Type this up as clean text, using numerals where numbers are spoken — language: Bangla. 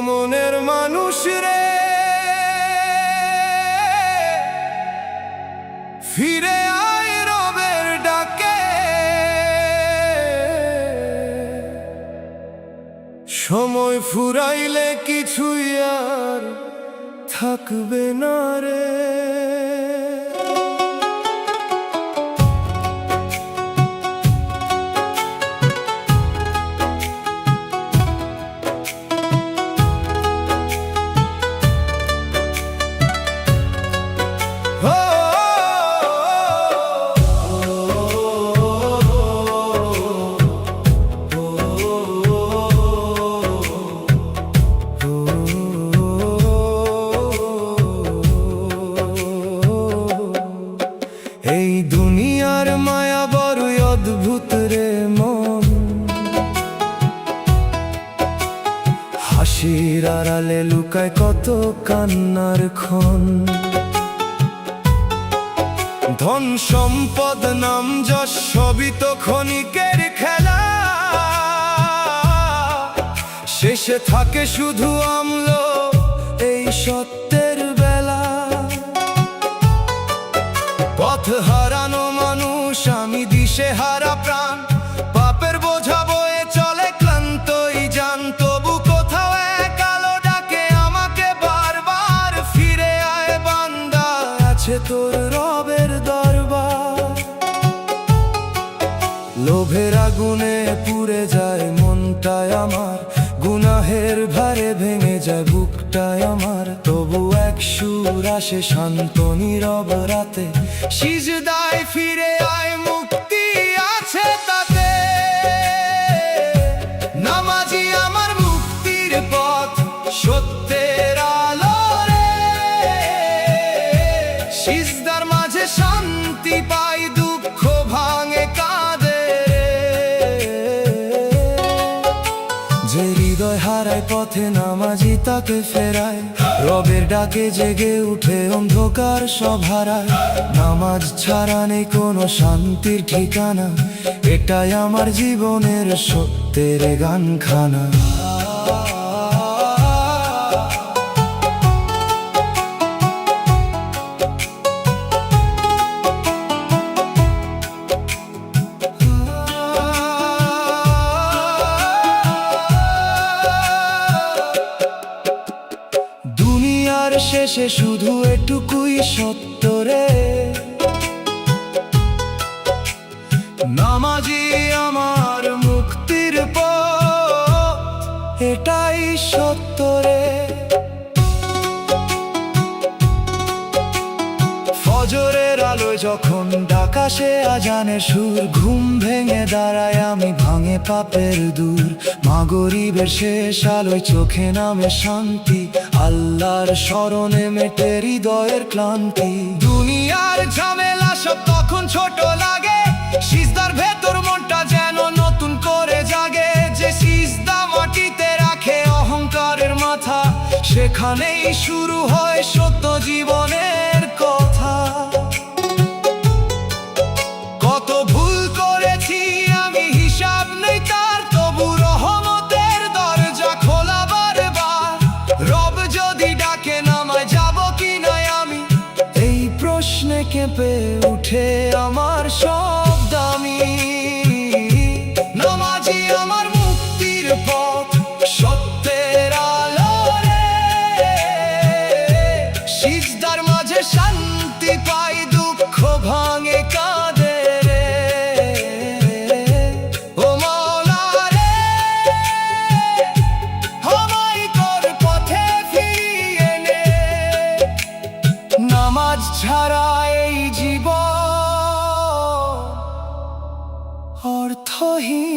মনের মানুষ রে, ফিরে আয় রবের ডাকে। সময় ফুরাইলে কিছুই আর থাকবে না রে। এই দুনিয়ার মায়া বড়ই অদ্ভুত রে মন, হাসির আড়ালে লুকায় কত কান্নার ক্ষণ। ধন সম্পদ নাম যশ সবই তো ক্ষণিকের খেলা, শেষে থাকে শুধু অম্ল এই সত্যের বেলা। পথ হারানো মানুষ আমি, দিশে হারা প্রাণ, পাপের বোঝা বয়ে চলে ক্লান্তই জান। তবু কোথাও এক আলো ডাকে আমাকে বারবার, ফিরে আয় বান্দা, আছে তোর রবের দরবার। লোভের আগুনে পুড়ে যায় মনটায় আমার, গুনাহের ভারে ভেঙে যায় বুকটায় আমার। তবু এক সুর আসে শান্ত নীরব রাতে, সিজদায় ফিরে আয় মুক্তি আছে তাতে। নামাজি আমার মুক্তির পথ, সত্যের আলো রে। সিজদার মাঝে শান্তি পাই, দুঃখ ভাঙে কাঁদে যে হৃদয় হারায় পথে নামাজি তাকে ফেরায়। রবের ডাকে জেগে উঠে অন্ধকার সব হারায়। নামাজ ছাড়া নেই কোনো শান্তির ঠিকানা, এটাই আমার জীবনের সত্যের গানখানা। দুনিয়ার শেষে শুধু এটুকুই সত্য রে, নামাজি আমার মুক্তির পথ, এটাই সত্য রে। ফজরের আলোয় যখন ডাকাশে আজানের সুর, ঘুম ভেঙে দাঁড়ায় আমি, ভাঙে পাপের দূর। মাগরিবের শেষ আলোয় চোখে নামে শান্তি, আল্লাহর স্মরণে মেটে হৃদয়ের ক্লান্তি। দুনিয়ার ঝামেলা সব তখন ছোট লাগে, সিজদার ভেতর মনটা যেন নতুন করে জাগে। যে সিজদা মাটিতে রাখে অহংকারের মাথা, সেখানেই শুরু হয় সত্য জীবনের কথা। কত ভুল করেছি আমি, হিসাব নেই তার, তবু রহমতের দরজা খোলা বারবার। রব যদি ডাকে নামায় যাব কি না আমি, এই প্রশ্নে কেঁপে উঠে আমার সব দামি। নামাজি আমার মুক্তির পথ, সত্যের আলো রে। সিজদার মাঝে শান্তি পাই, দুঃখ ভাঙে কাঁদে রে। ও মওলা রে, আমায় তোর পথে ফিরিয়ে নে। নামাজ ছাড়া এই জীবন অর্থহীন।